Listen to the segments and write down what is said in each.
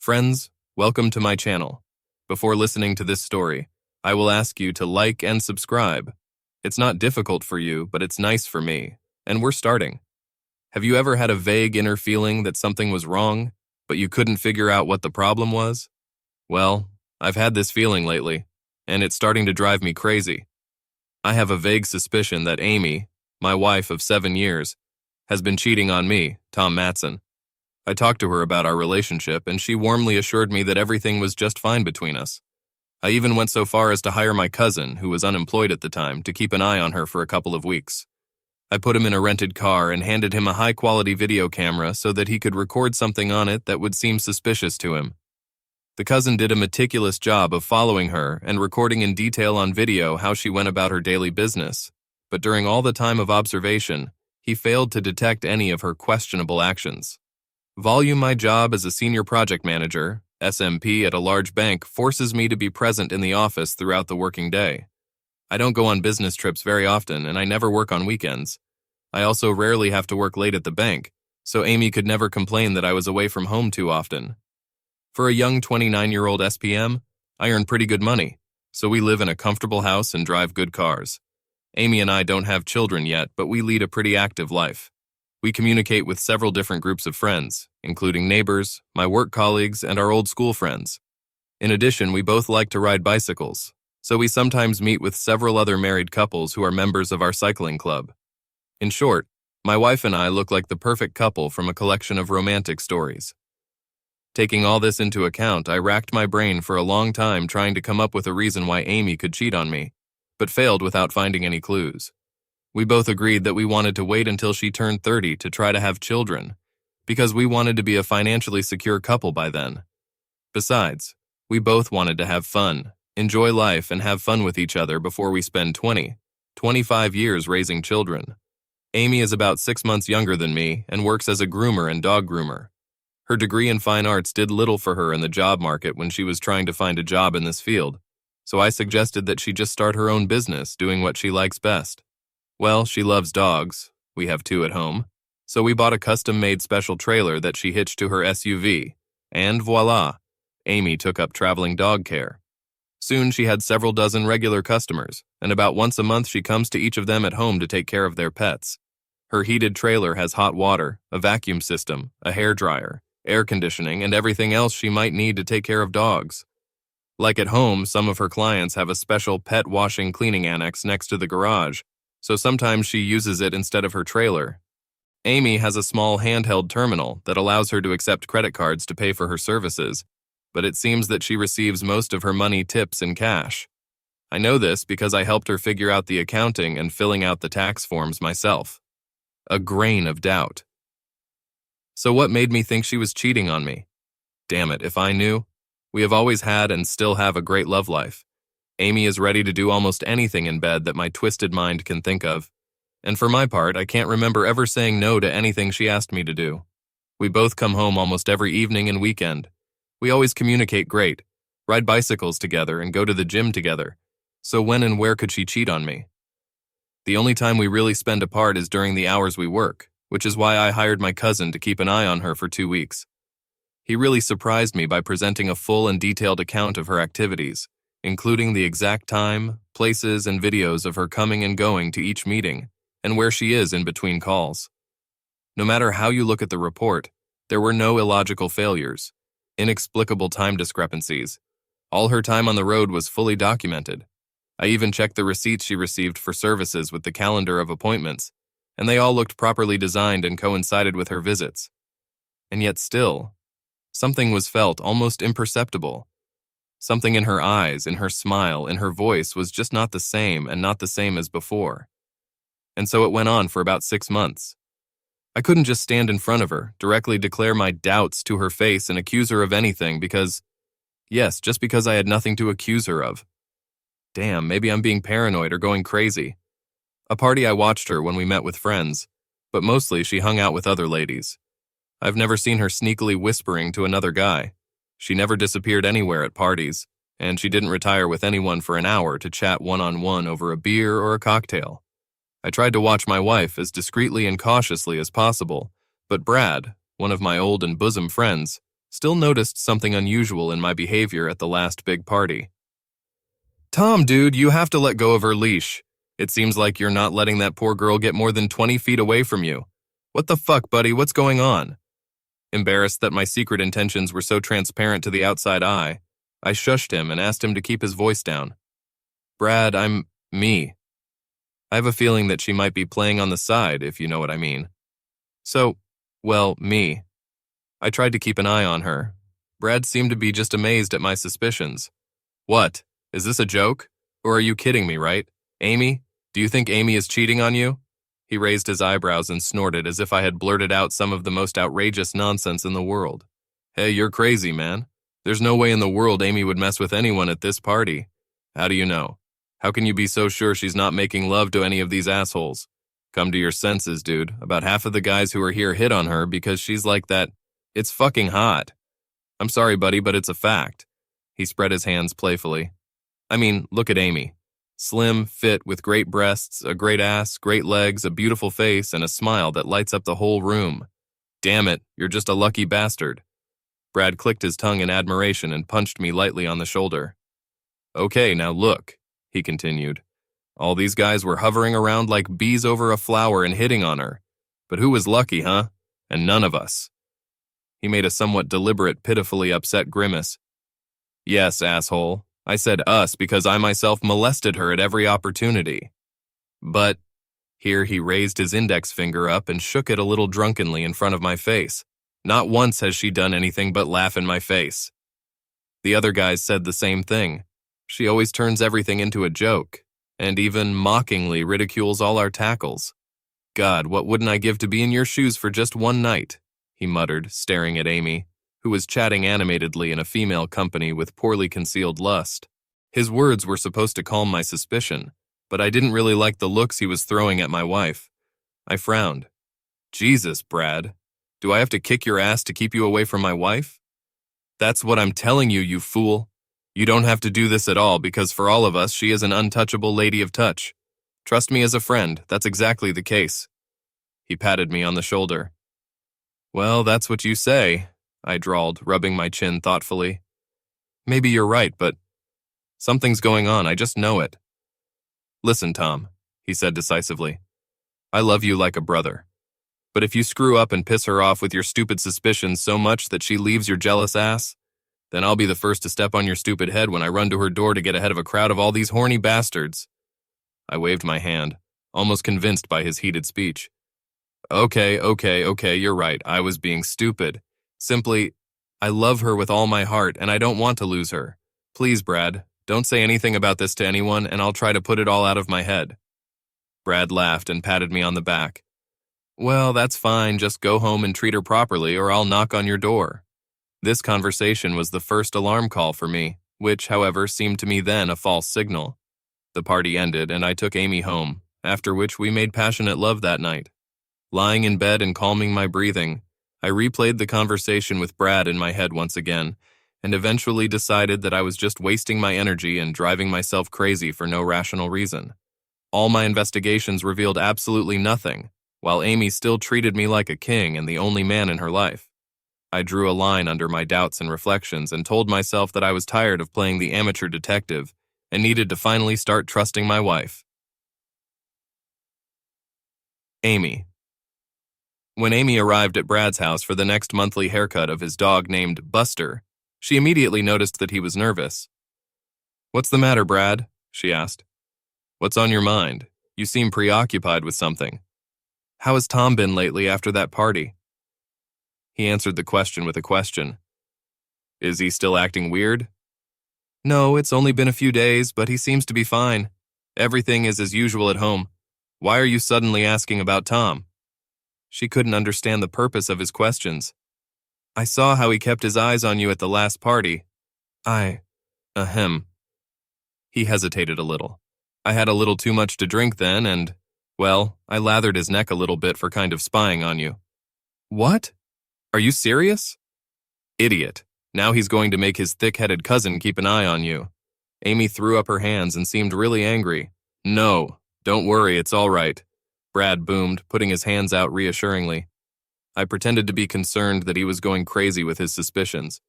Friends, welcome to my channel. Before listening to this story, I will ask you to like and subscribe. It's not difficult for you, but it's nice for me, and we're starting. Have you ever had a vague inner feeling that something was wrong, but you couldn't figure out what the problem was? Well, I've had this feeling lately, and it's starting to drive me crazy. I have a vague suspicion that Amy, my wife of 7 years, has been cheating on me, Tom Matson. I talked to her about our relationship, and she warmly assured me that everything was just fine between us. I even went so far as to hire my cousin, who was unemployed at the time, to keep an eye on her for a couple of weeks. I put him in a rented car and handed him a high-quality video camera so that he could record something on it that would seem suspicious to him. The cousin did a meticulous job of following her and recording in detail on video how she went about her daily business, but during all the time of observation, he failed to detect any of her questionable actions. My job as a senior project manager, SMP at a large bank, forces me to be present in the office throughout the working day. I don't go on business trips very often, and I never work on weekends. I also rarely have to work late at the bank, so Amy could never complain that I was away from home too often. For a young 29-year-old SPM, I earn pretty good money, so we live in a comfortable house and drive good cars. Amy and I don't have children yet, but we lead a pretty active life. We communicate with several different groups of friends, including neighbors, my work colleagues, and our old school friends. In addition, we both like to ride bicycles, so we sometimes meet with several other married couples who are members of our cycling club. In short, my wife and I look like the perfect couple from a collection of romantic stories. Taking all this into account, I racked my brain for a long time trying to come up with a reason why Amy could cheat on me, but failed without finding any clues. We both agreed that we wanted to wait until she turned 30 to try to have children, because we wanted to be a financially secure couple by then. Besides, we both wanted to have fun, enjoy life, and have fun with each other before we spend 25 years raising children. Amy is about 6 months younger than me and works as a groomer and dog groomer. Her degree in fine arts did little for her in the job market when she was trying to find a job in this field, so I suggested that she just start her own business doing what she likes best. Well, she loves dogs, we have 2 at home, so we bought a custom-made special trailer that she hitched to her SUV, and voila, Amy took up traveling dog care. Soon she had several dozen regular customers, and about once a month she comes to each of them at home to take care of their pets. Her heated trailer has hot water, a vacuum system, a hairdryer, air conditioning, and everything else she might need to take care of dogs. Like at home, some of her clients have a special pet washing cleaning annex next to the garage, so sometimes she uses it instead of her trailer. Amy has a small handheld terminal that allows her to accept credit cards to pay for her services, but it seems that she receives most of her money tips in cash. I know this because I helped her figure out the accounting and filling out the tax forms myself. A grain of doubt. So what made me think she was cheating on me? Damn it, if I knew. We have always had and still have a great love life. Amy is ready to do almost anything in bed that my twisted mind can think of. And for my part, I can't remember ever saying no to anything she asked me to do. We both come home almost every evening and weekend. We always communicate great, ride bicycles together, and go to the gym together. So when and where could she cheat on me? The only time we really spend apart is during the hours we work, which is why I hired my cousin to keep an eye on her for 2 weeks. He really surprised me by presenting a full and detailed account of her activities, including the exact time, places, and videos of her coming and going to each meeting, and where she is in between calls. No matter how you look at the report, there were no illogical failures, inexplicable time discrepancies. All her time on the road was fully documented. I even checked the receipts she received for services with the calendar of appointments, and they all looked properly designed and coincided with her visits. And yet still, something was felt almost imperceptible. Something in her eyes, in her smile, in her voice was just not the same and not the same as before. And so it went on for about 6 months. I couldn't just stand in front of her, directly declare my doubts to her face and accuse her of anything because, yes, just because I had nothing to accuse her of. Damn, maybe I'm being paranoid or going crazy. A party I watched her when we met with friends, but mostly she hung out with other ladies. I've never seen her sneakily whispering to another guy. She never disappeared anywhere at parties, and she didn't retire with anyone for an hour to chat one-on-one over a beer or a cocktail. I tried to watch my wife as discreetly and cautiously as possible, but Brad, one of my old and bosom friends, still noticed something unusual in my behavior at the last big party. Tom, dude, you have to let go of her leash. It seems like you're not letting that poor girl get more than 20 feet away from you. What the fuck, buddy? What's going on? Embarrassed that my secret intentions were so transparent to the outside eye, I shushed him and asked him to keep his voice down. Brad, I'm me. I have a feeling that she might be playing on the side, if you know what I mean. So, well, me. I tried to keep an eye on her. Brad seemed to be just amazed at my suspicions. What? Is this a joke? Or are you kidding me, right? Amy? Do you think Amy is cheating on you? He raised his eyebrows and snorted as if I had blurted out some of the most outrageous nonsense in the world. Hey, you're crazy, man. There's no way in the world Amy would mess with anyone at this party. How do you know? How can you be so sure she's not making love to any of these assholes? Come to your senses, dude. About half of the guys who are here hit on her because she's like that. It's fucking hot. I'm sorry, buddy, but it's a fact. He spread his hands playfully. I mean, look at Amy. Slim, fit, with great breasts, a great ass, great legs, a beautiful face, and a smile that lights up the whole room. Damn it, you're just a lucky bastard. Brad clicked his tongue in admiration and punched me lightly on the shoulder. Okay, now look, he continued. All these guys were hovering around like bees over a flower and hitting on her. But who was lucky, huh? And none of us. He made a somewhat deliberate, pitifully upset grimace. Yes, asshole. I said us because I myself molested her at every opportunity. But, here he raised his index finger up and shook it a little drunkenly in front of my face. Not once has she done anything but laugh in my face. The other guys said the same thing. She always turns everything into a joke, and even mockingly ridicules all our tackles. God, what wouldn't I give to be in your shoes for just one night? He muttered, staring at Amy, who was chatting animatedly in a female company with poorly concealed lust. His words were supposed to calm my suspicion, but I didn't really like the looks he was throwing at my wife. I frowned. Jesus, Brad. Do I have to kick your ass to keep you away from my wife? That's what I'm telling you, you fool. You don't have to do this at all because for all of us, she is an untouchable lady of touch. Trust me as a friend, that's exactly the case. He patted me on the shoulder. Well, that's what you say, I drawled, rubbing my chin thoughtfully. Maybe you're right, but something's going on, I just know it. Listen, Tom, he said decisively. I love you like a brother. But if you screw up and piss her off with your stupid suspicions so much that she leaves your jealous ass, then I'll be the first to step on your stupid head when I run to her door to get ahead of a crowd of all these horny bastards. I waved my hand, almost convinced by his heated speech. Okay, you're right, I was being stupid. Simply, I love her with all my heart and I don't want to lose her. Please, Brad, don't say anything about this to anyone and I'll try to put it all out of my head. Brad laughed and patted me on the back. Well, that's fine, just go home and treat her properly or I'll knock on your door. This conversation was the first alarm call for me, which, however, seemed to me then a false signal. The party ended and I took Amy home, after which we made passionate love that night. Lying in bed and calming my breathing, I replayed the conversation with Brad in my head once again, and eventually decided that I was just wasting my energy and driving myself crazy for no rational reason. All my investigations revealed absolutely nothing, while Amy still treated me like a king and the only man in her life. I drew a line under my doubts and reflections and told myself that I was tired of playing the amateur detective and needed to finally start trusting my wife. Amy. When Amy arrived at Brad's house for the next monthly haircut of his dog named Buster, she immediately noticed that he was nervous. "What's the matter, Brad?" she asked. "What's on your mind? You seem preoccupied with something. How has Tom been lately after that party?" He answered the question with a question. "Is he still acting weird?" "No, it's only been a few days, but he seems to be fine. Everything is as usual at home. Why are you suddenly asking about Tom?" She couldn't understand the purpose of his questions. "I saw how he kept his eyes on you at the last party. Ahem." He hesitated a little. "I had a little too much to drink then and, well, I lathered his neck a little bit for kind of spying on you." "What? Are you serious?" "Idiot. Now he's going to make his thick-headed cousin keep an eye on you." Amy threw up her hands and seemed really angry. "No, don't worry, it's all right," Brad boomed, putting his hands out reassuringly. I pretended to be concerned that he was going crazy with his suspicions.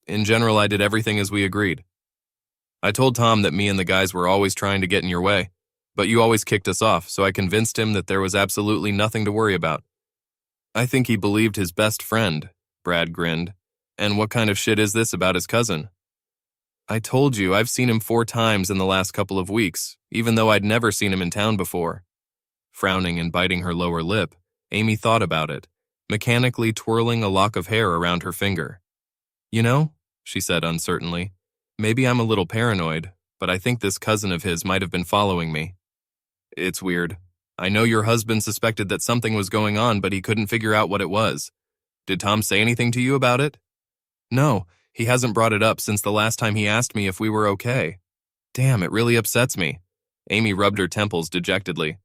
In general, I did everything as we agreed. I told Tom that me and the guys were always trying to get in your way, but you always kicked us off, so I convinced him that there was absolutely nothing to worry about. I think he believed his best friend, Brad grinned. And what kind of shit is this about his cousin? I told you I've seen him 4 times in the last couple of weeks, even though I'd never seen him in town before. Frowning and biting her lower lip, Amy thought about it, mechanically twirling a lock of hair around her finger. You know, she said uncertainly, maybe I'm a little paranoid, but I think this cousin of his might have been following me. It's weird. I know your husband suspected that something was going on, but he couldn't figure out what it was. Did Tom say anything to you about it? No, he hasn't brought it up since the last time he asked me if we were okay. Damn, it really upsets me. Amy rubbed her temples dejectedly.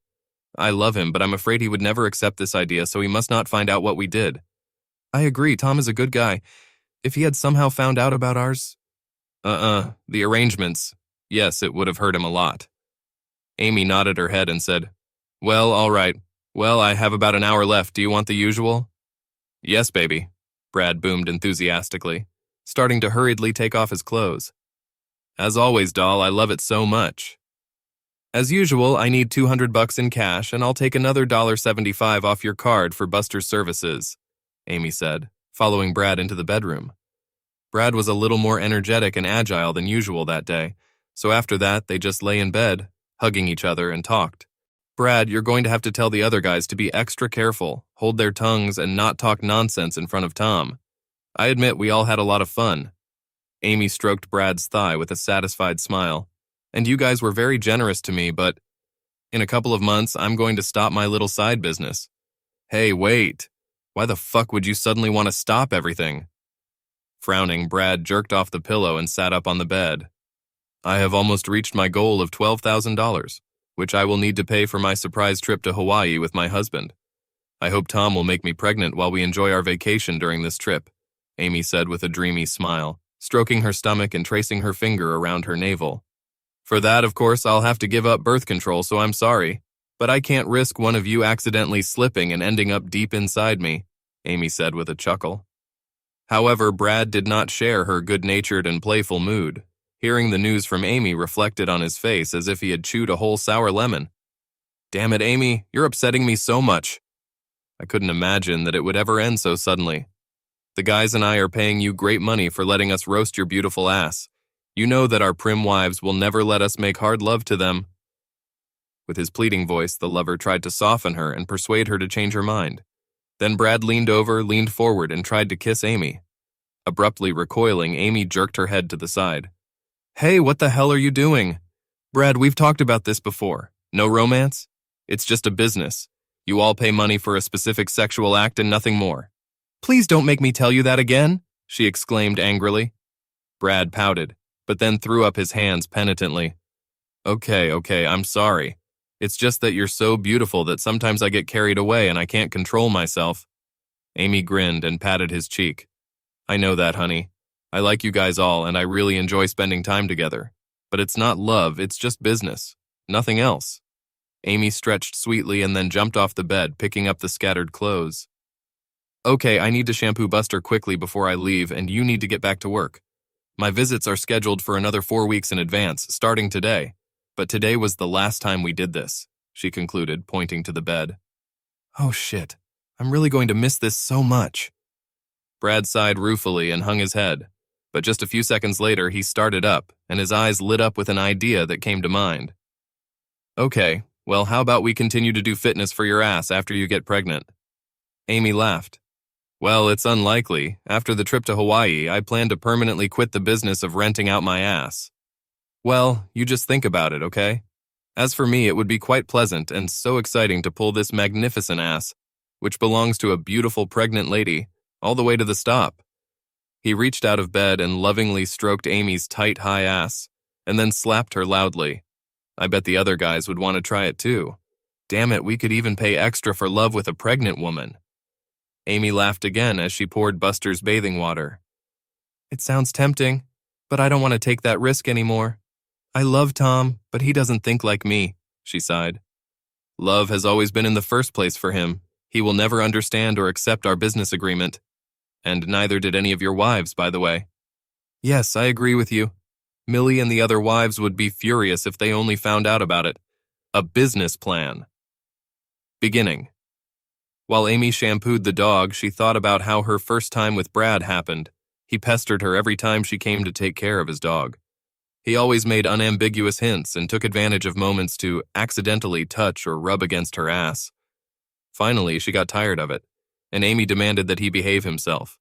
I love him, but I'm afraid he would never accept this idea, so he must not find out what we did. I agree, Tom is a good guy. If he had somehow found out about ours... the arrangements. Yes, it would have hurt him a lot. Amy nodded her head and said, Well, all right. Well, I have about an hour left. Do you want the usual? Yes, baby, Brad boomed enthusiastically, starting to hurriedly take off his clothes. As always, doll, I love it so much. As usual, I need $200 in cash, and I'll take another $1.75 off your card for Buster's services, Amy said, following Brad into the bedroom. Brad was a little more energetic and agile than usual that day, so after that, they just lay in bed, hugging each other, and talked. Brad, you're going to have to tell the other guys to be extra careful, hold their tongues, and not talk nonsense in front of Tom. I admit we all had a lot of fun. Amy stroked Brad's thigh with a satisfied smile. And you guys were very generous to me, but in a couple of months, I'm going to stop my little side business. Hey, wait. Why the fuck would you suddenly want to stop everything? Frowning, Brad jerked off the pillow and sat up on the bed. I have almost reached my goal of $12,000, which I will need to pay for my surprise trip to Hawaii with my husband. I hope Tom will make me pregnant while we enjoy our vacation during this trip, Amy said with a dreamy smile, stroking her stomach and tracing her finger around her navel. For that, of course, I'll have to give up birth control, so I'm sorry. But I can't risk one of you accidentally slipping and ending up deep inside me, Amy said with a chuckle. However, Brad did not share her good-natured and playful mood. Hearing the news from Amy reflected on his face as if he had chewed a whole sour lemon. Damn it, Amy, you're upsetting me so much. I couldn't imagine that it would ever end so suddenly. The guys and I are paying you great money for letting us roast your beautiful ass. You know that our prim wives will never let us make hard love to them. With his pleading voice, the lover tried to soften her and persuade her to change her mind. Then Brad leaned forward, and tried to kiss Amy. Abruptly recoiling, Amy jerked her head to the side. Hey, what the hell are you doing? Brad, we've talked about this before. No romance? It's just a business. You all pay money for a specific sexual act and nothing more. Please don't make me tell you that again, she exclaimed angrily. Brad pouted, but then threw up his hands penitently. Okay, I'm sorry. It's just that you're so beautiful that sometimes I get carried away and I can't control myself. Amy grinned and patted his cheek. I know that, honey. I like you guys all and I really enjoy spending time together. But it's not love, it's just business. Nothing else. Amy stretched sweetly and then jumped off the bed, picking up the scattered clothes. Okay, I need to shampoo Buster quickly before I leave and you need to get back to work. My visits are scheduled for another 4 weeks in advance, starting today. But today was the last time we did this, she concluded, pointing to the bed. Oh shit, I'm really going to miss this so much. Brad sighed ruefully and hung his head, but just a few seconds later he started up, and his eyes lit up with an idea that came to mind. Okay, well how about we continue to do fitness for your ass after you get pregnant? Amy laughed. Well, it's unlikely. After the trip to Hawaii, I plan to permanently quit the business of renting out my ass. Well, you just think about it, okay? As for me, it would be quite pleasant and so exciting to pull this magnificent ass, which belongs to a beautiful pregnant lady, all the way to the stop. He reached out of bed and lovingly stroked Amy's tight, high ass, and then slapped her loudly. I bet the other guys would want to try it too. Damn it, we could even pay extra for love with a pregnant woman. Amy laughed again as she poured Buster's bathing water. It sounds tempting, but I don't want to take that risk anymore. I love Tom, but he doesn't think like me, she sighed. Love has always been in the first place for him. He will never understand or accept our business agreement. And neither did any of your wives, by the way. Yes, I agree with you. Millie and the other wives would be furious if they only found out about it. A business plan. Beginning. While Amy shampooed the dog, she thought about how her first time with Brad happened. He pestered her every time she came to take care of his dog. He always made unambiguous hints and took advantage of moments to accidentally touch or rub against her ass. Finally, she got tired of it, and Amy demanded that he behave himself.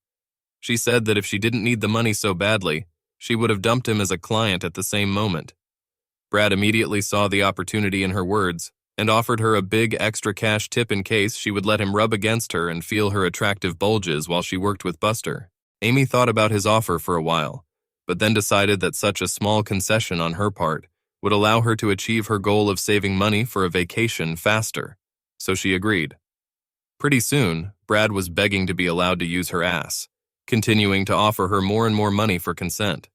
She said that if she didn't need the money so badly, she would have dumped him as a client at the same moment. Brad immediately saw the opportunity in her words and offered her a big extra cash tip in case she would let him rub against her and feel her attractive bulges while she worked with Buster. Amy thought about his offer for a while, but then decided that such a small concession on her part would allow her to achieve her goal of saving money for a vacation faster, so she agreed. Pretty soon, Brad was begging to be allowed to use her ass, continuing to offer her more and more money for consent.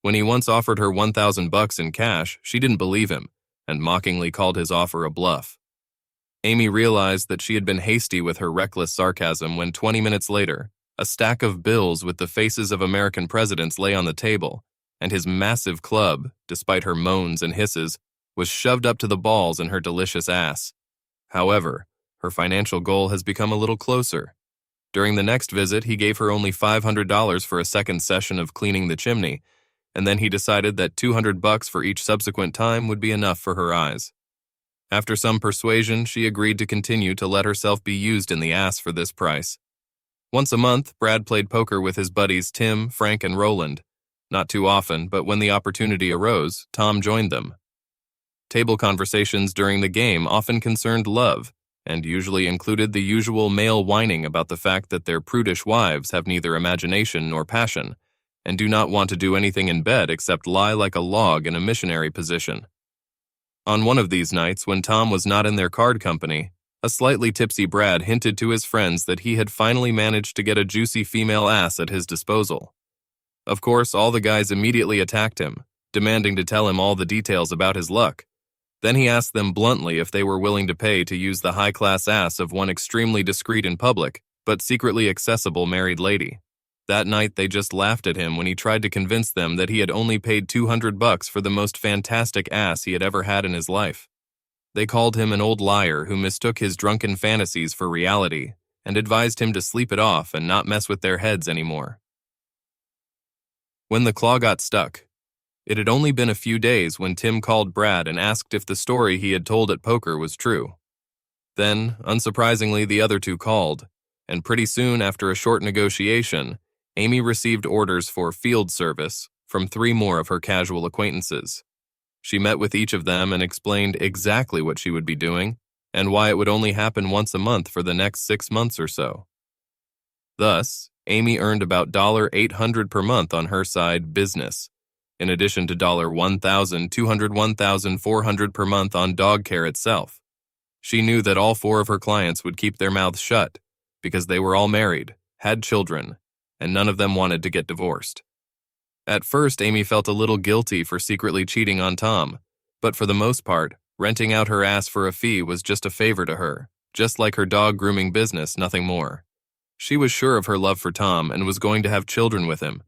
When he once offered her $1,000 in cash, she didn't believe him and mockingly called his offer a bluff. Amy realized that she had been hasty with her reckless sarcasm when 20 minutes later, a stack of bills with the faces of American presidents lay on the table, and his massive club, despite her moans and hisses, was shoved up to the balls in her delicious ass. However, her financial goal has become a little closer. During the next visit, he gave her only $500 for a second session of cleaning the chimney, and then he decided that $200 for each subsequent time would be enough for her eyes. After some persuasion, she agreed to continue to let herself be used in the ass for this price. Once a month, Brad played poker with his buddies Tim, Frank, and Roland. Not too often, but when the opportunity arose, Tom joined them. Table conversations during the game often concerned love, and usually included the usual male whining about the fact that their prudish wives have neither imagination nor passion, and do not want to do anything in bed except lie like a log in a missionary position. On one of these nights, when Tom was not in their card company, a slightly tipsy Brad hinted to his friends that he had finally managed to get a juicy female ass at his disposal. Of course, all the guys immediately attacked him, demanding to tell him all the details about his luck. Then he asked them bluntly if they were willing to pay to use the high-class ass of one extremely discreet in public, but secretly accessible married lady. That night, they just laughed at him when he tried to convince them that he had only paid $200 for the most fantastic ass he had ever had in his life. They called him an old liar who mistook his drunken fantasies for reality and advised him to sleep it off and not mess with their heads anymore. When the claw got stuck, it had only been a few days when Tim called Brad and asked if the story he had told at poker was true. Then, unsurprisingly, the other two called, and pretty soon after a short negotiation, Amy received orders for field service from 3 more of her casual acquaintances. She met with each of them and explained exactly what she would be doing and why it would only happen once a month for the next 6 months or so. Thus, Amy earned about $800 per month on her side business, in addition to $1,200 to $1,400 per month on dog care itself. She knew that all 4 of her clients would keep their mouths shut because they were all married, had children, and none of them wanted to get divorced. At first, Amy felt a little guilty for secretly cheating on Tom, but for the most part, renting out her ass for a fee was just a favor to her, just like her dog grooming business, nothing more. She was sure of her love for Tom and was going to have children with him.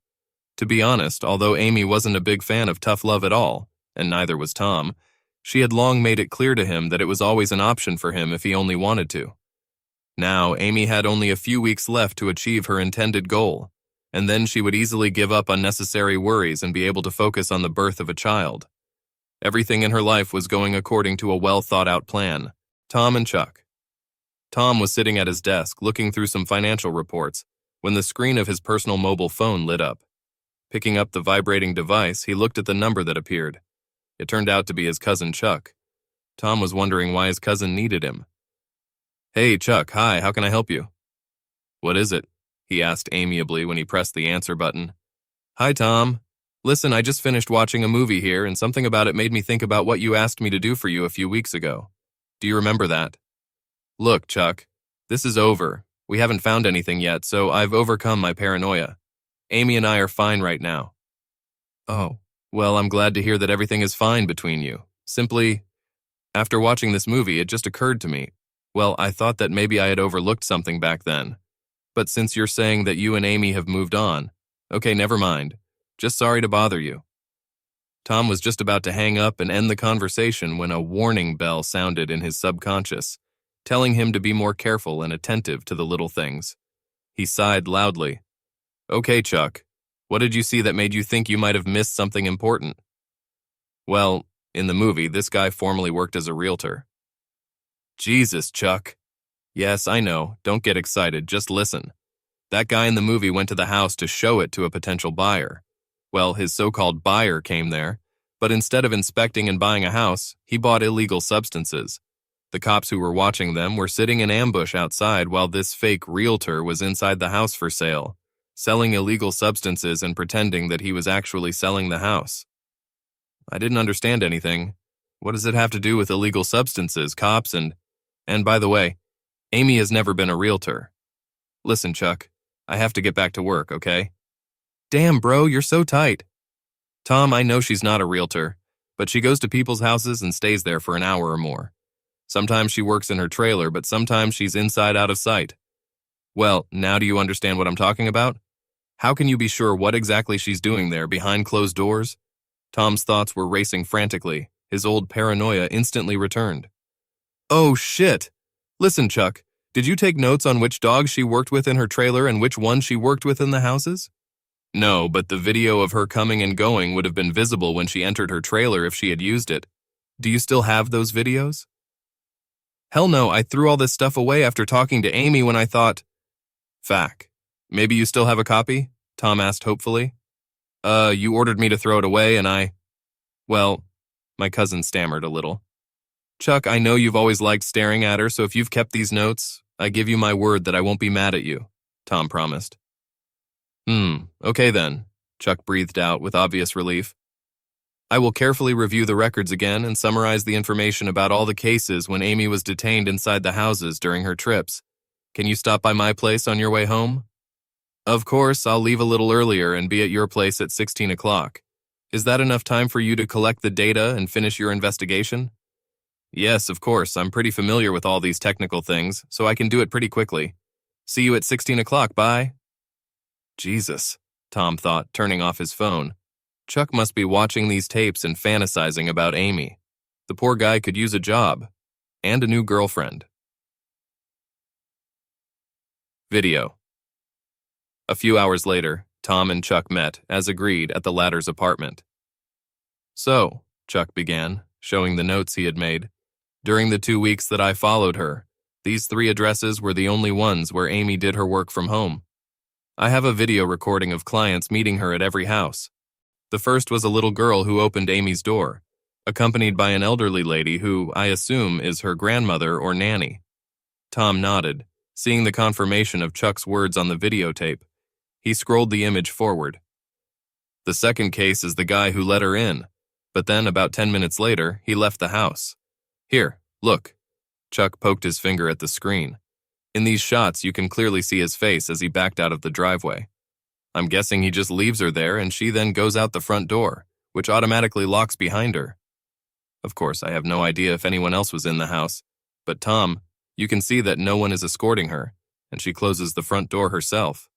To be honest, although Amy wasn't a big fan of tough love at all, and neither was Tom, she had long made it clear to him that it was always an option for him if he only wanted to. Now, Amy had only a few weeks left to achieve her intended goal, and then she would easily give up unnecessary worries and be able to focus on the birth of a child. Everything in her life was going according to a well-thought-out plan. Tom and Chuck. Tom was sitting at his desk looking through some financial reports when the screen of his personal mobile phone lit up. Picking up the vibrating device, he looked at the number that appeared. It turned out to be his cousin Chuck. Tom was wondering why his cousin needed him. "Hey, Chuck, hi, how can I help you?" "What is it?" he asked amiably when he pressed the answer button. "Hi, Tom. Listen, I just finished watching a movie here, and something about it made me think about what you asked me to do for you a few weeks ago. Do you remember that?" "Look, Chuck, this is over. We haven't found anything yet, so I've overcome my paranoia. Amy and I are fine right now." "Oh, well, I'm glad to hear that everything is fine between you. Simply, after watching this movie, it just occurred to me, Well, I thought that maybe I had overlooked something back then. But since you're saying that you and Amy have moved on, okay, never mind. Just sorry to bother you. Tom was just about to hang up and end the conversation when a warning bell sounded in his subconscious, telling him to be more careful and attentive to the little things. He sighed loudly. Okay, Chuck, what did you see that made you think you might have missed something important? Well, in the movie, this guy formerly worked as a realtor. Jesus, Chuck. Yes, I know. Don't get excited. Just listen. That guy in the movie went to the house to show it to a potential buyer. Well, his so-called buyer came there, but instead of inspecting and buying a house, he bought illegal substances. The cops who were watching them were sitting in ambush outside while this fake realtor was inside the house for sale, selling illegal substances and pretending that he was actually selling the house. I didn't understand anything. What does it have to do with illegal substances, cops, and by the way, Amy has never been a realtor. Listen, Chuck, I have to get back to work, okay? Damn, bro, you're so tight. Tom, I know she's not a realtor, but she goes to people's houses and stays there for an hour or more. Sometimes she works in her trailer, but sometimes she's inside out of sight. Well, now do you understand what I'm talking about? How can you be sure what exactly she's doing there behind closed doors? Tom's thoughts were racing frantically. His old paranoia instantly returned. Oh, shit. Listen, Chuck, did you take notes on which dogs she worked with in her trailer and which ones she worked with in the houses? No, but the video of her coming and going would have been visible when she entered her trailer if she had used it. Do you still have those videos? Hell no, I threw all this stuff away after talking to Amy when I thought... Fack. Maybe you still have a copy? Tom asked hopefully. You ordered me to throw it away and I... Well, my cousin stammered a little. Chuck, I know you've always liked staring at her, so if you've kept these notes, I give you my word that I won't be mad at you, Tom promised. Okay then, Chuck breathed out with obvious relief. I will carefully review the records again and summarize the information about all the cases when Amy was detained inside the houses during her trips. Can you stop by my place on your way home? Of course, I'll leave a little earlier and be at your place at 16 o'clock. Is that enough time for you to collect the data and finish your investigation? Yes, of course, I'm pretty familiar with all these technical things, so I can do it pretty quickly. See you at 16 o'clock, bye. Jesus, Tom thought, turning off his phone. Chuck must be watching these tapes and fantasizing about Amy. The poor guy could use a job. And a new girlfriend. Video. A few hours later, Tom and Chuck met, as agreed, at the latter's apartment. So, Chuck began, showing the notes he had made. During the 2 weeks that I followed her, these 3 addresses were the only ones where Amy did her work from home. I have a video recording of clients meeting her at every house. The first was a little girl who opened Amy's door, accompanied by an elderly lady who, I assume, is her grandmother or nanny. Tom nodded, seeing the confirmation of Chuck's words on the videotape. He scrolled the image forward. The second case is the guy who let her in, but then about 10 minutes later, he left the house. Here, look. Chuck poked his finger at the screen. In these shots, you can clearly see his face as he backed out of the driveway. I'm guessing he just leaves her there and she then goes out the front door, which automatically locks behind her. Of course, I have no idea if anyone else was in the house, but Tom, you can see that no one is escorting her, and she closes the front door herself.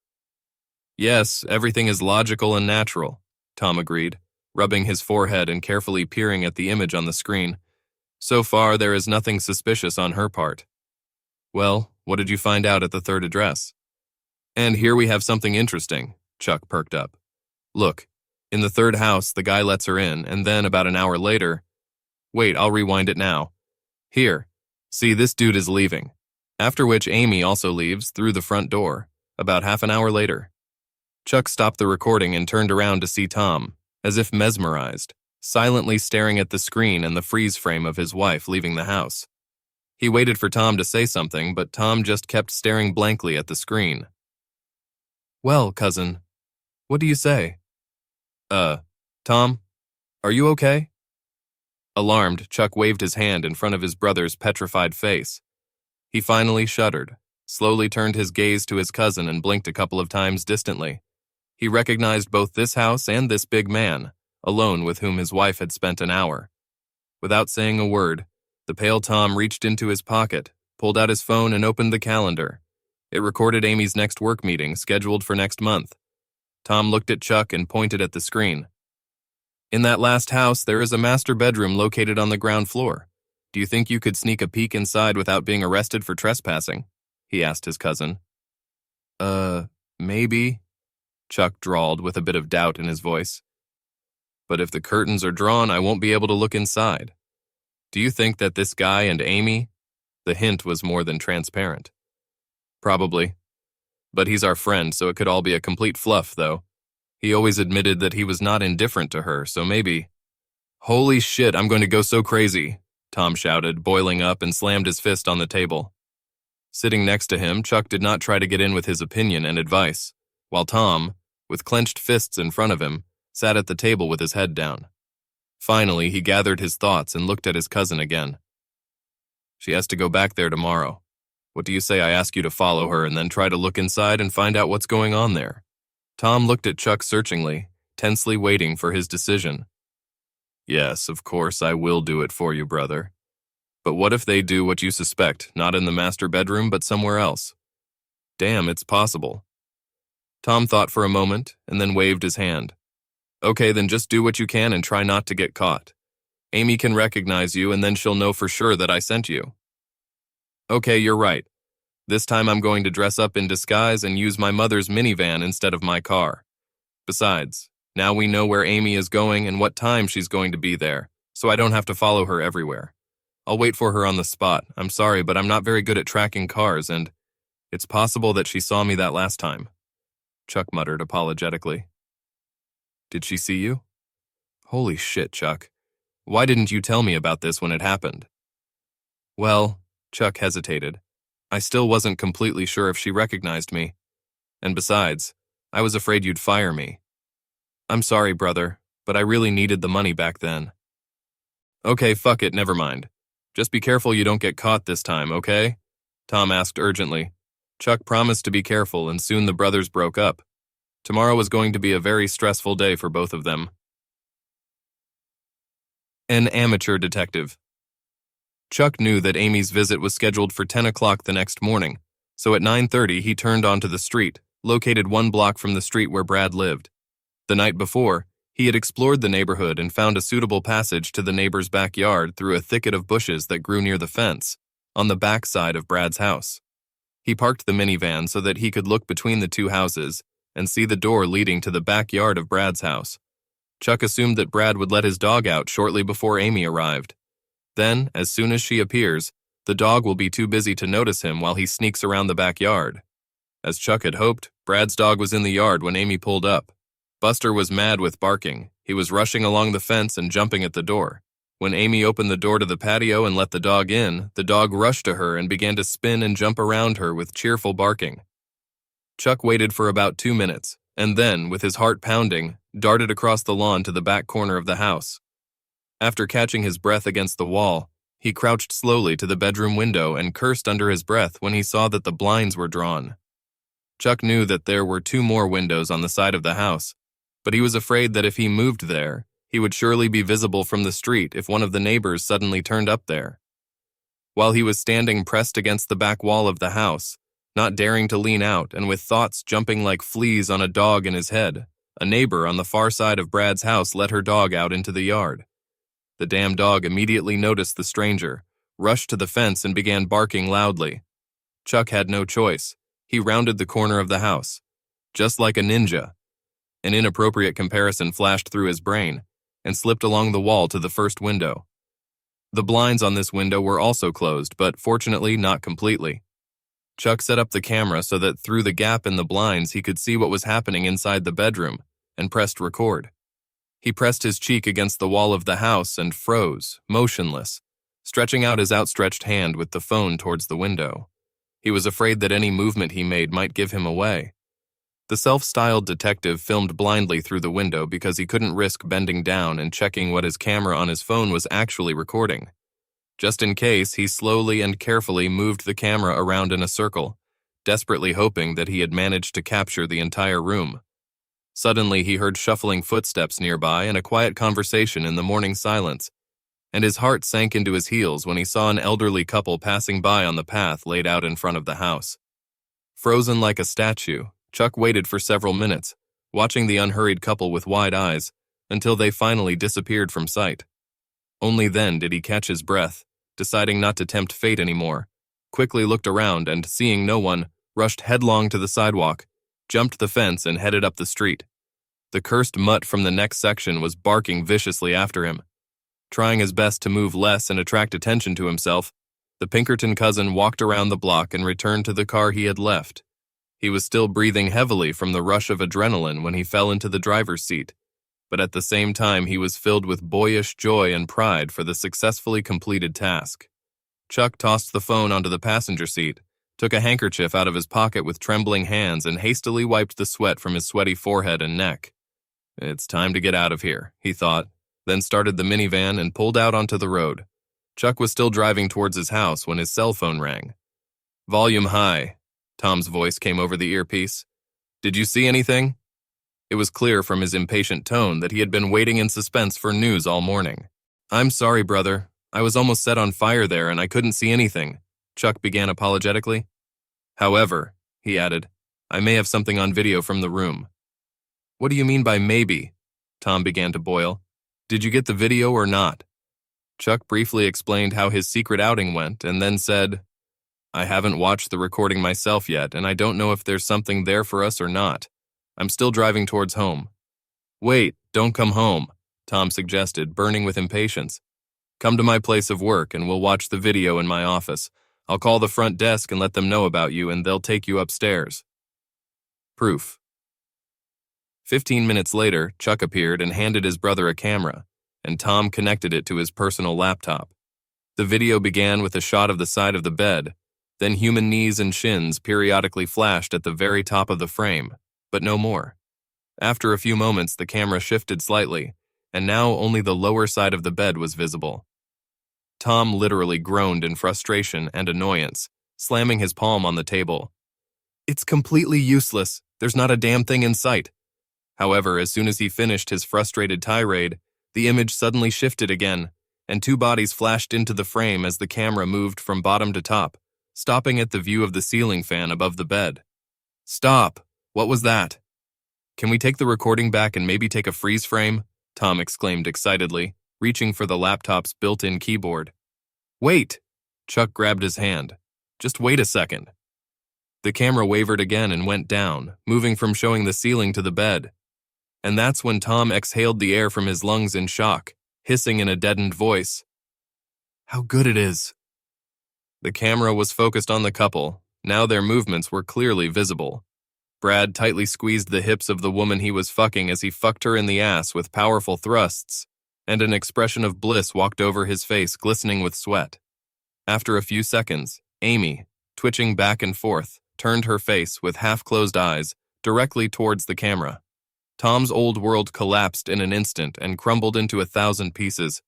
Yes, everything is logical and natural, Tom agreed, rubbing his forehead and carefully peering at the image on the screen. So far, there is nothing suspicious on her part. Well, what did you find out at the third address? And here we have something interesting, Chuck perked up. Look, in the third house, the guy lets her in, and then about an hour later... Wait, I'll rewind it now. Here, see, this dude is leaving. After which Amy also leaves through the front door, about half an hour later. Chuck stopped the recording and turned around to see Tom, as if mesmerized, silently staring at the screen and the freeze frame of his wife leaving the house. He waited for Tom to say something, but Tom just kept staring blankly at the screen. Well, cousin, what do you say? Tom, are you okay? Alarmed, Chuck waved his hand in front of his brother's petrified face. He finally shuddered, slowly turned his gaze to his cousin and blinked a couple of times distantly. He recognized both this house and this big man, alone with whom his wife had spent an hour. Without saying a word, the pale Tom reached into his pocket, pulled out his phone and opened the calendar. It recorded Amy's next work meeting, scheduled for next month. Tom looked at Chuck and pointed at the screen. In that last house, there is a master bedroom located on the ground floor. Do you think you could sneak a peek inside without being arrested for trespassing? He asked his cousin. Maybe, Chuck drawled with a bit of doubt in his voice. But if the curtains are drawn, I won't be able to look inside. Do you think that this guy and Amy? The hint was more than transparent. Probably. But he's our friend, so it could all be a complete fluff, though. He always admitted that he was not indifferent to her, so maybe. Holy shit, I'm going to go so crazy, Tom shouted, boiling up and slammed his fist on the table. Sitting next to him, Chuck did not try to get in with his opinion and advice, while Tom, with clenched fists in front of him, sat at the table with his head down. Finally, he gathered his thoughts and looked at his cousin again. She has to go back there tomorrow. What do you say I ask you to follow her and then try to look inside and find out what's going on there? Tom looked at Chuck searchingly, tensely waiting for his decision. Yes, of course, I will do it for you, brother. But what if they do what you suspect, not in the master bedroom, but somewhere else? Damn, it's possible. Tom thought for a moment and then waved his hand. Okay, then just do what you can and try not to get caught. Amy can recognize you and then she'll know for sure that I sent you. Okay, you're right. This time I'm going to dress up in disguise and use my mother's minivan instead of my car. Besides, now we know where Amy is going and what time she's going to be there, so I don't have to follow her everywhere. I'll wait for her on the spot. I'm sorry, but I'm not very good at tracking cars, and it's possible that she saw me that last time. Chuck muttered apologetically. Did she see you? Holy shit, Chuck. Why didn't you tell me about this when it happened? Well, Chuck hesitated. I still wasn't completely sure if she recognized me. And besides, I was afraid you'd fire me. I'm sorry, brother, but I really needed the money back then. Okay, fuck it, never mind. Just be careful you don't get caught this time, okay? Tom asked urgently. Chuck promised to be careful, and soon the brothers broke up. Tomorrow was going to be a very stressful day for both of them. An amateur detective. Chuck knew that Amy's visit was scheduled for 10 o'clock the next morning, so at 9:30 he turned onto the street, located 1 block from the street where Brad lived. The night before, he had explored the neighborhood and found a suitable passage to the neighbor's backyard through a thicket of bushes that grew near the fence, on the back side of Brad's house. He parked the minivan so that he could look between the two houses and see the door leading to the backyard of Brad's house. Chuck assumed that Brad would let his dog out shortly before Amy arrived. Then, as soon as she appears, the dog will be too busy to notice him while he sneaks around the backyard. As Chuck had hoped, Brad's dog was in the yard when Amy pulled up. Buster was mad with barking. He was rushing along the fence and jumping at the door. When Amy opened the door to the patio and let the dog in, the dog rushed to her and began to spin and jump around her with cheerful barking. Chuck waited for about 2 minutes, and then, with his heart pounding, darted across the lawn to the back corner of the house. After catching his breath against the wall, he crouched slowly to the bedroom window and cursed under his breath when he saw that the blinds were drawn. Chuck knew that there were 2 more windows on the side of the house, but he was afraid that if he moved there, he would surely be visible from the street if one of the neighbors suddenly turned up there. While he was standing pressed against the back wall of the house, not daring to lean out and with thoughts jumping like fleas on a dog in his head, a neighbor on the far side of Brad's house let her dog out into the yard. The damn dog immediately noticed the stranger, rushed to the fence and began barking loudly. Chuck had no choice. He rounded the corner of the house. Just like a ninja. An inappropriate comparison flashed through his brain and slipped along the wall to the first window. The blinds on this window were also closed, but fortunately not completely. Chuck set up the camera so that through the gap in the blinds he could see what was happening inside the bedroom and pressed record. He pressed his cheek against the wall of the house and froze, motionless, stretching out his outstretched hand with the phone towards the window. He was afraid that any movement he made might give him away. The self-styled detective filmed blindly through the window because he couldn't risk bending down and checking what his camera on his phone was actually recording. Just in case, he slowly and carefully moved the camera around in a circle, desperately hoping that he had managed to capture the entire room. Suddenly, he heard shuffling footsteps nearby and a quiet conversation in the morning silence. and his heart sank into his heels when he saw an elderly couple passing by on the path laid out in front of the house. Frozen like a statue, Chuck waited for several minutes, watching the unhurried couple with wide eyes, until they finally disappeared from sight. Only then did he catch his breath, deciding not to tempt fate anymore, quickly looked around and, seeing no one, rushed headlong to the sidewalk, jumped the fence and headed up the street. The cursed mutt from the next section was barking viciously after him. Trying his best to move less and attract attention to himself, the Pinkerton cousin walked around the block and returned to the car he had left. He was still breathing heavily from the rush of adrenaline when he fell into the driver's seat, but at the same time he was filled with boyish joy and pride for the successfully completed task. Chuck tossed the phone onto the passenger seat, took a handkerchief out of his pocket with trembling hands, and hastily wiped the sweat from his sweaty forehead and neck. It's time to get out of here, he thought, then started the minivan and pulled out onto the road. Chuck was still driving towards his house when his cell phone rang. "Volume high," Tom's voice came over the earpiece. "Did you see anything?" It was clear from his impatient tone that he had been waiting in suspense for news all morning. "I'm sorry, brother. I was almost set on fire there and I couldn't see anything," Chuck began apologetically. "However," he added, "I may have something on video from the room." "What do you mean by maybe?" Tom began to boil. "Did you get the video or not?" Chuck briefly explained how his secret outing went and then said, "I haven't watched the recording myself yet, and I don't know if there's something there for us or not. I'm still driving towards home." "Wait, don't come home," Tom suggested, burning with impatience. "Come to my place of work and we'll watch the video in my office. I'll call the front desk and let them know about you and they'll take you upstairs." Proof. 15 minutes later, Chuck appeared and handed his brother a camera, and Tom connected it to his personal laptop. The video began with a shot of the side of the bed, then human knees and shins periodically flashed at the very top of the frame, but no more. After a few moments, the camera shifted slightly, and now only the lower side of the bed was visible. Tom literally groaned in frustration and annoyance, slamming his palm on the table. "It's completely useless. There's not a damn thing in sight." However, as soon as he finished his frustrated tirade, the image suddenly shifted again, and two bodies flashed into the frame as the camera moved from bottom to top, stopping at the view of the ceiling fan above the bed. "Stop! What was that?" "Can we take the recording back and maybe take a freeze frame?" Tom exclaimed excitedly, reaching for the laptop's built-in keyboard. "Wait!" Chuck grabbed his hand. "Just wait a second." The camera wavered again and went down, moving from showing the ceiling to the bed. And that's when Tom exhaled the air from his lungs in shock, hissing in a deadened voice, "How good it is!" The camera was focused on the couple. Now their movements were clearly visible. Brad tightly squeezed the hips of the woman he was fucking as he fucked her in the ass with powerful thrusts, and an expression of bliss walked over his face, glistening with sweat. After a few seconds, Amy, twitching back and forth, turned her face, with half-closed eyes, directly towards the camera. Tom's old world collapsed in an instant and crumbled into 1,000 pieces.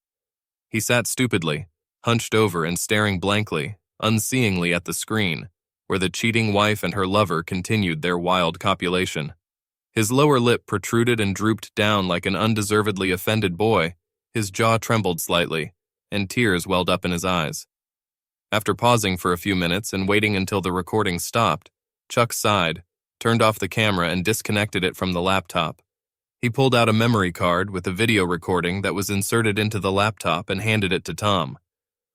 He sat stupidly, hunched over and staring blankly, unseeingly at the screen, where the cheating wife and her lover continued their wild copulation. His lower lip protruded and drooped down like an undeservedly offended boy, his jaw trembled slightly, and tears welled up in his eyes. After pausing for a few minutes and waiting until the recording stopped, Chuck sighed, turned off the camera and disconnected it from the laptop. He pulled out a memory card with a video recording that was inserted into the laptop and handed it to Tom.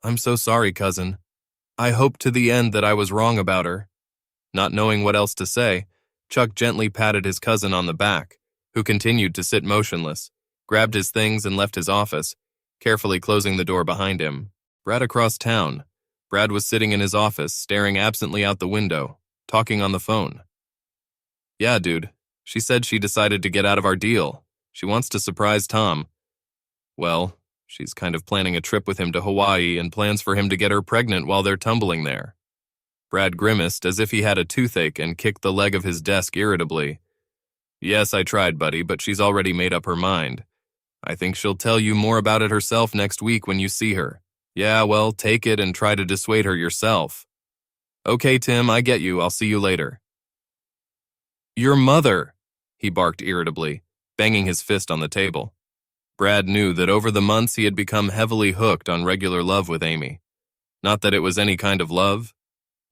"I'm so sorry, cousin. I hoped to the end that I was wrong about her." Not knowing what else to say, Chuck gently patted his cousin on the back, who continued to sit motionless, grabbed his things and left his office, carefully closing the door behind him. Brad across town. Brad was sitting in his office, staring absently out the window, talking on the phone. "Yeah, dude. She said she decided to get out of our deal. She wants to surprise Tom. Well, she's kind of planning a trip with him to Hawaii and plans for him to get her pregnant while they're tumbling there." Brad grimaced as if he had a toothache and kicked the leg of his desk irritably. "Yes, I tried, buddy, but she's already made up her mind. I think she'll tell you more about it herself next week when you see her. Yeah, well, take it and try to dissuade her yourself." "Okay, Tim, I get you. I'll see you later." "Your mother," he barked irritably, banging his fist on the table. Brad knew that over the months he had become heavily hooked on regular love with Amy. Not that it was any kind of love.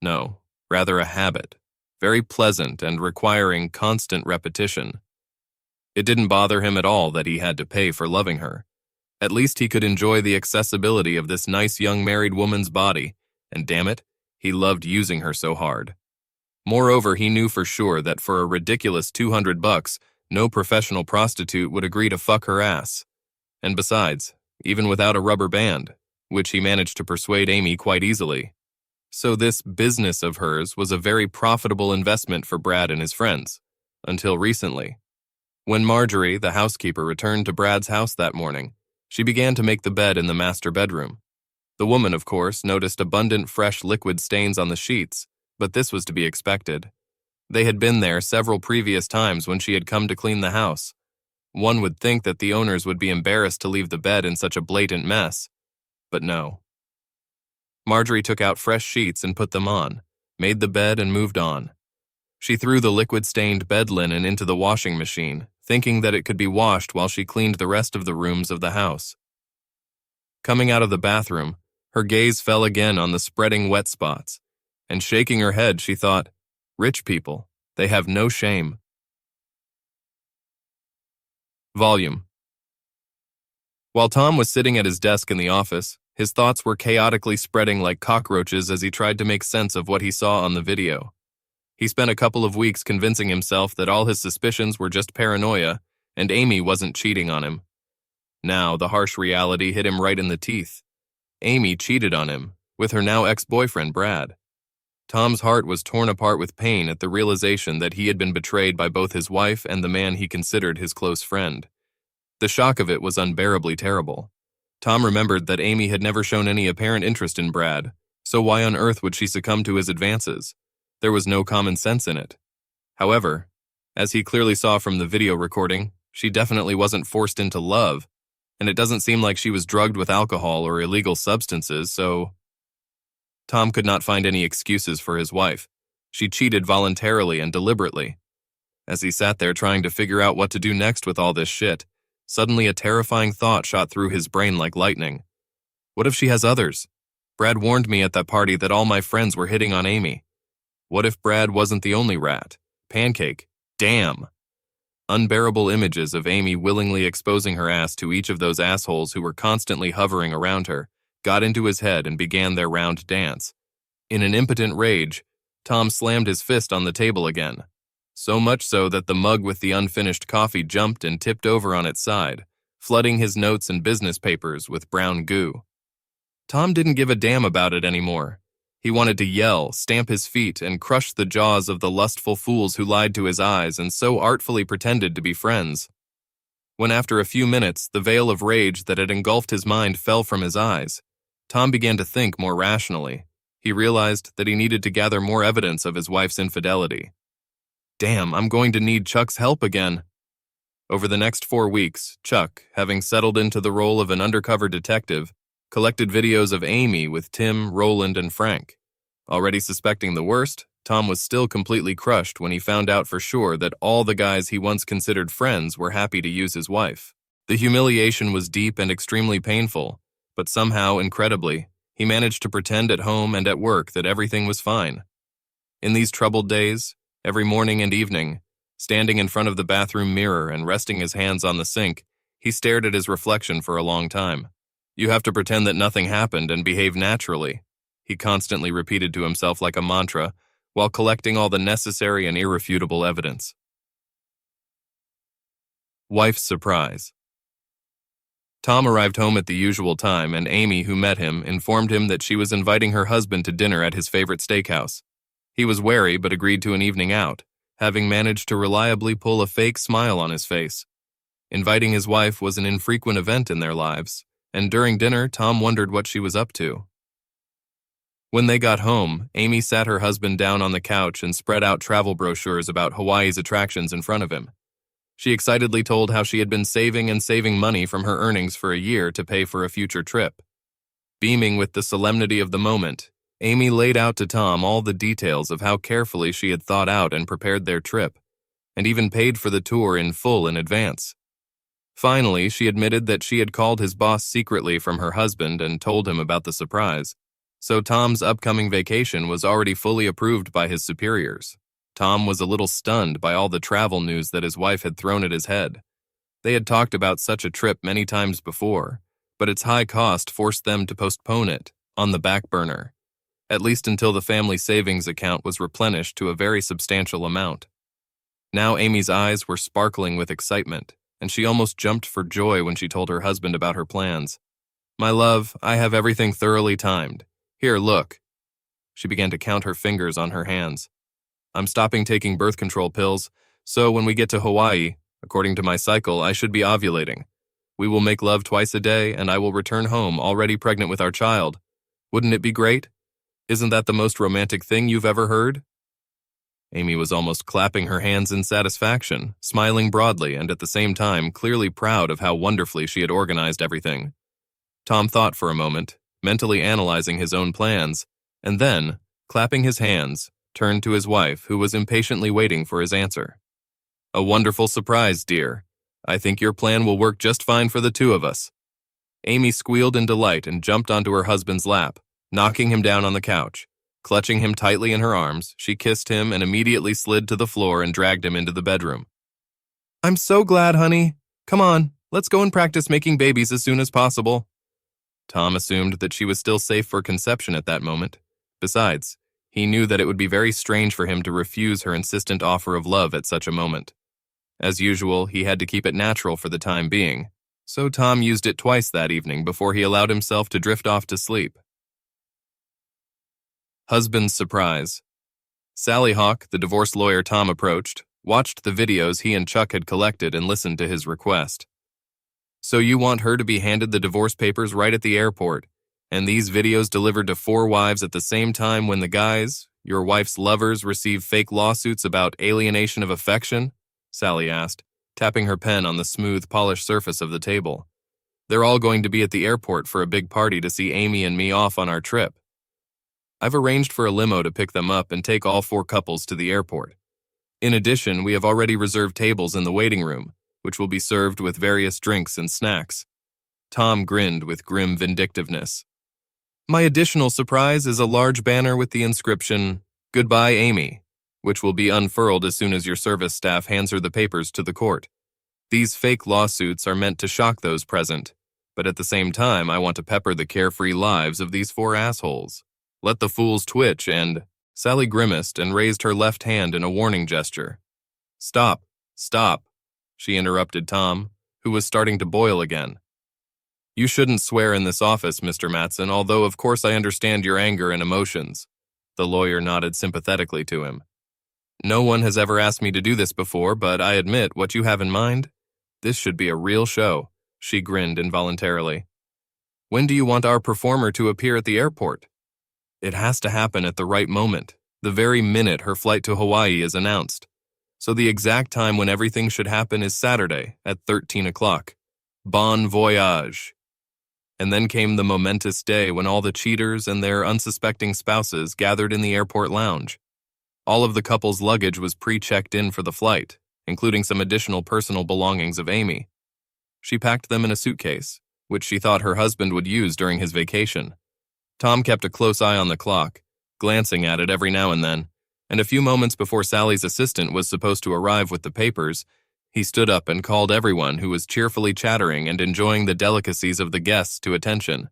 No, rather a habit, very pleasant and requiring constant repetition. It didn't bother him at all that he had to pay for loving her. At least he could enjoy the accessibility of this nice young married woman's body, and damn it, he loved using her so hard. Moreover, he knew for sure that for a ridiculous $200, no professional prostitute would agree to fuck her ass. And besides, even without a rubber band, which he managed to persuade Amy quite easily. So this business of hers was a very profitable investment for Brad and his friends, until recently. When Marjorie, the housekeeper, returned to Brad's house that morning, she began to make the bed in the master bedroom. The woman, of course, noticed abundant fresh liquid stains on the sheets, but this was to be expected. They had been there several previous times when she had come to clean the house. One would think that the owners would be embarrassed to leave the bed in such a blatant mess, but no. Marjorie took out fresh sheets and put them on, made the bed and moved on. She threw the liquid-stained bed linen into the washing machine, thinking that it could be washed while she cleaned the rest of the rooms of the house. Coming out of the bathroom, her gaze fell again on the spreading wet spots, and shaking her head, she thought, "Rich people, they have no shame." Volume. While Tom was sitting at his desk in the office, his thoughts were chaotically spreading like cockroaches as he tried to make sense of what he saw on the video. He spent a couple of weeks convincing himself that all his suspicions were just paranoia and Amy wasn't cheating on him. Now, the harsh reality hit him right in the teeth. Amy cheated on him, with her now ex-boyfriend, Brad. Tom's heart was torn apart with pain at the realization that he had been betrayed by both his wife and the man he considered his close friend. The shock of it was unbearably terrible. Tom remembered that Amy had never shown any apparent interest in Brad, so why on earth would she succumb to his advances? There was no common sense in it. However, as he clearly saw from the video recording, she definitely wasn't forced into love, and it doesn't seem like she was drugged with alcohol or illegal substances, so... Tom could not find any excuses for his wife. She cheated voluntarily and deliberately. As he sat there trying to figure out what to do next with all this shit, suddenly a terrifying thought shot through his brain like lightning. What if she has others? Brad warned me at that party that all my friends were hitting on Amy. What if Brad wasn't the only rat? Pancake. Damn. Unbearable images of Amy willingly exposing her ass to each of those assholes who were constantly hovering around her got into his head and began their round dance. In an impotent rage, Tom slammed his fist on the table again. So much so that the mug with the unfinished coffee jumped and tipped over on its side, flooding his notes and business papers with brown goo. Tom didn't give a damn about it anymore. He wanted to yell, stamp his feet, and crush the jaws of the lustful fools who lied to his eyes and so artfully pretended to be friends. When after a few minutes, the veil of rage that had engulfed his mind fell from his eyes, Tom began to think more rationally. He realized that he needed to gather more evidence of his wife's infidelity. Damn, I'm going to need Chuck's help again. Over the next 4 weeks, Chuck, having settled into the role of an undercover detective, collected videos of Amy with Tim, Roland, and Frank. Already suspecting the worst, Tom was still completely crushed when he found out for sure that all the guys he once considered friends were happy to use his wife. The humiliation was deep and extremely painful, but somehow, incredibly, he managed to pretend at home and at work that everything was fine. In these troubled days, every morning and evening, standing in front of the bathroom mirror and resting his hands on the sink, he stared at his reflection for a long time. "You have to pretend that nothing happened and behave naturally," he constantly repeated to himself like a mantra, while collecting all the necessary and irrefutable evidence. Wife's surprise. Tom arrived home at the usual time, and Amy, who met him, informed him that she was inviting her husband to dinner at his favorite steakhouse. He was wary but agreed to an evening out, having managed to reliably pull a fake smile on his face. Inviting his wife was an infrequent event in their lives, and during dinner, Tom wondered what she was up to. When they got home, Amy sat her husband down on the couch and spread out travel brochures about Hawaii's attractions in front of him. She excitedly told how she had been saving and saving money from her earnings for a year to pay for a future trip. Beaming with the solemnity of the moment, Amy laid out to Tom all the details of how carefully she had thought out and prepared their trip, and even paid for the tour in full in advance. Finally, she admitted that she had called his boss secretly from her husband and told him about the surprise. So Tom's upcoming vacation was already fully approved by his superiors. Tom was a little stunned by all the travel news that his wife had thrown at his head. They had talked about such a trip many times before, but its high cost forced them to postpone it, on the back burner, at least until the family savings account was replenished to a very substantial amount. Now Amy's eyes were sparkling with excitement, and she almost jumped for joy when she told her husband about her plans. "My love, I have everything thoroughly timed. Here, look." She began to count her fingers on her hands. "I'm stopping taking birth control pills, so when we get to Hawaii, according to my cycle, I should be ovulating. We will make love twice a day, and I will return home already pregnant with our child. Wouldn't it be great? Isn't that the most romantic thing you've ever heard?" Amy was almost clapping her hands in satisfaction, smiling broadly and at the same time clearly proud of how wonderfully she had organized everything. Tom thought for a moment, mentally analyzing his own plans, and then, clapping his hands, turned to his wife, who was impatiently waiting for his answer. "A wonderful surprise, dear. I think your plan will work just fine for the two of us." Amy squealed in delight and jumped onto her husband's lap, knocking him down on the couch. Clutching him tightly in her arms, she kissed him and immediately slid to the floor and dragged him into the bedroom. "I'm so glad, honey. Come on, let's go and practice making babies as soon as possible." Tom assumed that she was still safe for conception at that moment. Besides, he knew that it would be very strange for him to refuse her insistent offer of love at such a moment. As usual, he had to keep it natural for the time being, so Tom used it twice that evening before he allowed himself to drift off to sleep. Husband's surprise. Sally Hawk, the divorce lawyer Tom approached, watched the videos he and Chuck had collected and listened to his request. "So you want her to be handed the divorce papers right at the airport, and these videos delivered to 4 wives at the same time when the guys, your wife's lovers, receive fake lawsuits about alienation of affection?" Sally asked, tapping her pen on the smooth, polished surface of the table. "They're all going to be at the airport for a big party to see Amy and me off on our trip. I've arranged for a limo to pick them up and take all 4 couples to the airport. In addition, we have already reserved tables in the waiting room, which will be served with various drinks and snacks." Tom grinned with grim vindictiveness. "My additional surprise is a large banner with the inscription, 'Goodbye, Amy,' which will be unfurled as soon as your service staff hands her the papers to the court. These fake lawsuits are meant to shock those present, but at the same time I want to pepper the carefree lives of these 4 assholes. Let the fools twitch and—" Sally grimaced and raised her left hand in a warning gesture. "Stop, stop," she interrupted Tom, who was starting to boil again. "You shouldn't swear in this office, Mr. Matson, although of course I understand your anger and emotions." The lawyer nodded sympathetically to him. "No one has ever asked me to do this before, but I admit what you have in mind. This should be a real show." She grinned involuntarily. "When do you want our performer to appear at the airport?" "It has to happen at the right moment, the very minute her flight to Hawaii is announced. So the exact time when everything should happen is Saturday at 13 o'clock. Bon voyage." And then came the momentous day when all the cheaters and their unsuspecting spouses gathered in the airport lounge. All of the couple's luggage was pre-checked in for the flight, including some additional personal belongings of Amy. She packed them in a suitcase, which she thought her husband would use during his vacation. Tom kept a close eye on the clock, glancing at it every now and then, and a few moments before Sally's assistant was supposed to arrive with the papers, he stood up and called everyone who was cheerfully chattering and enjoying the delicacies of the guests to attention.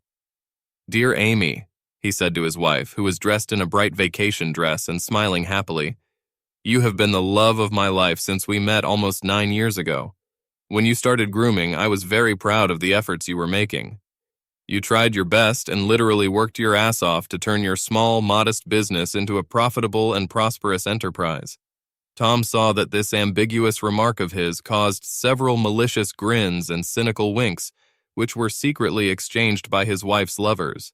"Dear Amy," he said to his wife, who was dressed in a bright vacation dress and smiling happily, "you have been the love of my life since we met almost 9 years ago. When you started grooming, I was very proud of the efforts you were making. You tried your best and literally worked your ass off to turn your small, modest business into a profitable and prosperous enterprise." Tom saw that this ambiguous remark of his caused several malicious grins and cynical winks, which were secretly exchanged by his wife's lovers.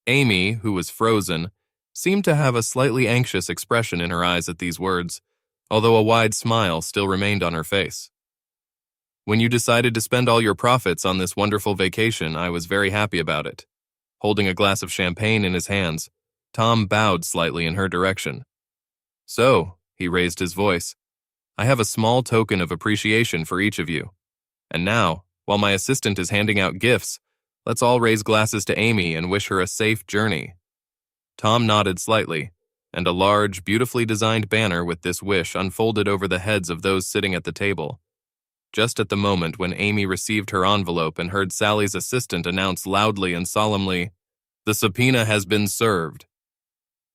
Amy, who was frozen, seemed to have a slightly anxious expression in her eyes at these words, although a wide smile still remained on her face. "When you decided to spend all your profits on this wonderful vacation, I was very happy about it." Holding a glass of champagne in his hands, Tom bowed slightly in her direction. "So," he raised his voice, "I have a small token of appreciation for each of you. And now, while my assistant is handing out gifts, let's all raise glasses to Amy and wish her a safe journey." Tom nodded slightly, and a large, beautifully designed banner with this wish unfolded over the heads of those sitting at the table. Just at the moment when Amy received her envelope and heard Sally's assistant announce loudly and solemnly, "The subpoena has been served."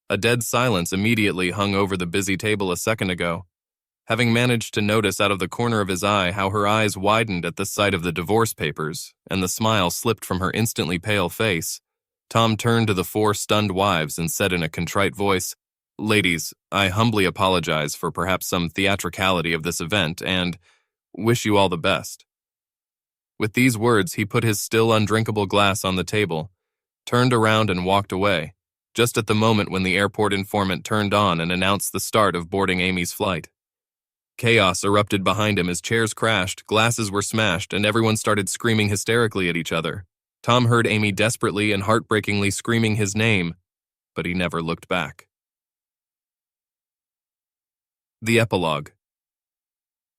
A dead silence immediately hung over the busy table a second ago. Having managed to notice out of the corner of his eye how her eyes widened at the sight of the divorce papers, and the smile slipped from her instantly pale face, Tom turned to the four stunned wives and said in a contrite voice, "Ladies, I humbly apologize for perhaps some theatricality of this event and wish you all the best." With these words, he put his still undrinkable glass on the table, turned around and walked away, just at the moment when the airport informant turned on and announced the start of boarding Amy's flight. Chaos erupted behind him as chairs crashed, glasses were smashed, and everyone started screaming hysterically at each other. Tom heard Amy desperately and heartbreakingly screaming his name, but he never looked back. The epilogue.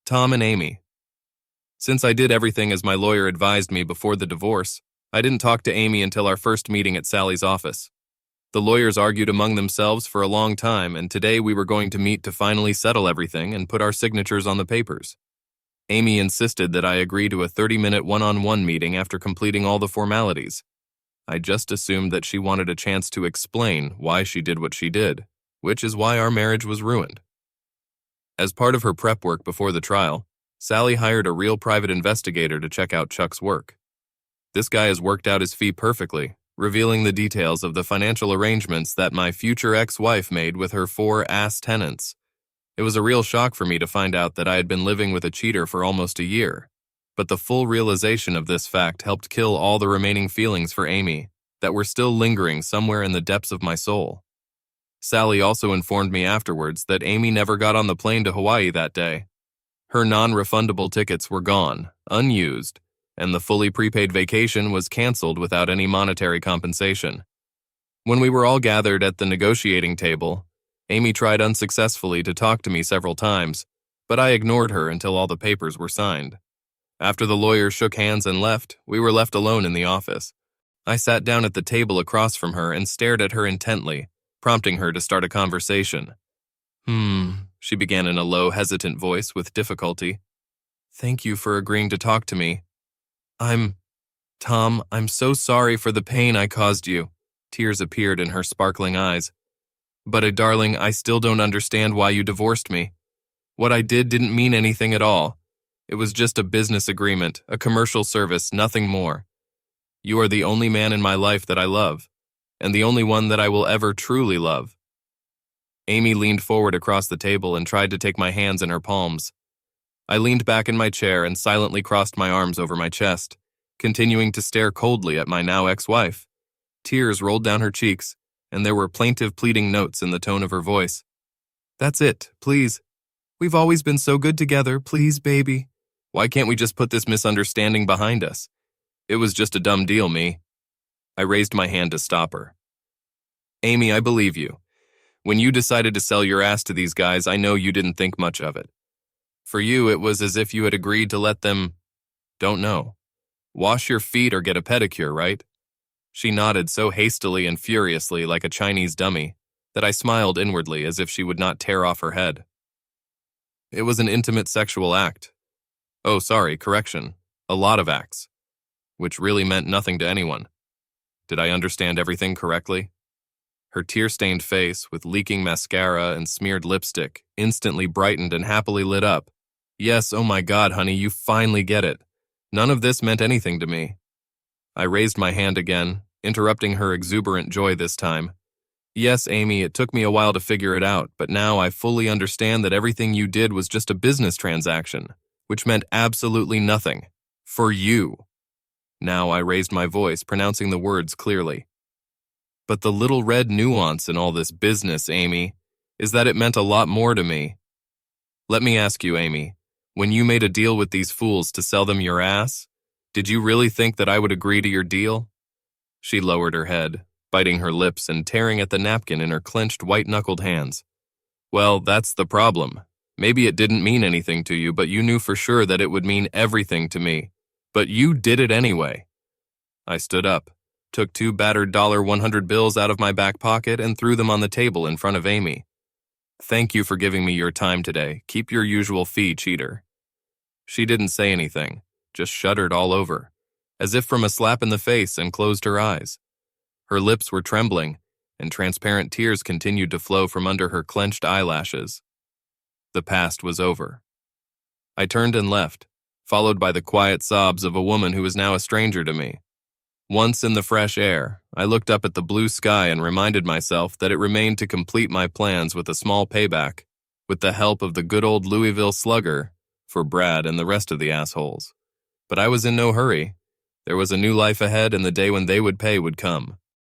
Tom and Amy. Since I did everything as my lawyer advised me before the divorce, I didn't talk to Amy until our first meeting at Sally's office. The lawyers argued among themselves for a long time, and today we were going to meet to finally settle everything and put our signatures on the papers. Amy insisted that I agree to a 30-minute one-on-one meeting after completing all the formalities. I just assumed that she wanted a chance to explain why she did what she did, which is why our marriage was ruined. As part of her prep work before the trial, Sally hired a real private investigator to check out Chuck's work. This guy has worked out his fee perfectly, revealing the details of the financial arrangements that my future ex-wife made with her 4 ass tenants. It was a real shock for me to find out that I had been living with a cheater for almost a year, but the full realization of this fact helped kill all the remaining feelings for Amy that were still lingering somewhere in the depths of my soul. Sally also informed me afterwards that Amy never got on the plane to Hawaii that day. Her non-refundable tickets were gone, unused, and the fully prepaid vacation was canceled without any monetary compensation. When we were all gathered at the negotiating table, Amy tried unsuccessfully to talk to me several times, but I ignored her until all the papers were signed. After the lawyers shook hands and left, we were left alone in the office. I sat down at the table across from her and stared at her intently, prompting her to start a conversation. She began in a low, hesitant voice with difficulty. "Thank you for agreeing to talk to me. Tom, I'm so sorry for the pain I caused you." Tears appeared in her sparkling eyes. "But, darling, I still don't understand why you divorced me. What I did didn't mean anything at all. It was just a business agreement, a commercial service, nothing more. You are the only man in my life that I love, and the only one that I will ever truly love." Amy leaned forward across the table and tried to take my hands in her palms. I leaned back in my chair and silently crossed my arms over my chest, continuing to stare coldly at my now ex-wife. Tears rolled down her cheeks, and there were plaintive, pleading notes in the tone of her voice. "That's it, please. We've always been so good together, please, baby. Why can't we just put this misunderstanding behind us? It was just a dumb deal, me." I raised my hand to stop her. "Amy, I believe you. When you decided to sell your ass to these guys, I know you didn't think much of it. For you, it was as if you had agreed to let them, don't know, wash your feet or get a pedicure, right?" She nodded so hastily and furiously like a Chinese dummy that I smiled inwardly as if she would not tear off her head. "It was an intimate sexual act. Oh, sorry, correction. A lot of acts. Which really meant nothing to anyone. Did I understand everything correctly?" Her tear-stained face, with leaking mascara and smeared lipstick, instantly brightened and happily lit up. "Yes, oh my God, honey, you finally get it. None of this meant anything to me." I raised my hand again, interrupting her exuberant joy this time. "Yes, Amy, it took me a while to figure it out, but now I fully understand that everything you did was just a business transaction, which meant absolutely nothing. For you." Now I raised my voice, pronouncing the words clearly. "But the little red nuance in all this business, Amy, is that it meant a lot more to me. Let me ask you, Amy, when you made a deal with these fools to sell them your ass, did you really think that I would agree to your deal?" She lowered her head, biting her lips and tearing at the napkin in her clenched white-knuckled hands. "Well, that's the problem. Maybe it didn't mean anything to you, but you knew for sure that it would mean everything to me. But you did it anyway. I stood up, took 2 battered $100 bills out of my back pocket and threw them on the table in front of Amy. Thank you for giving me your time today. Keep your usual fee, cheater. She didn't say anything, just shuddered all over, as if from a slap in the face, and closed her eyes. Her lips were trembling, and transparent tears continued to flow from under her clenched eyelashes. The past was over. I turned and left, followed by the quiet sobs of a woman who was now a stranger to me. Once in the fresh air, I looked up at the blue sky and reminded myself that it remained to complete my plans with a small payback, with the help of the good old Louisville Slugger, for Brad and the rest of the assholes. But I was in no hurry. There was a new life ahead, and the day when they would pay would come.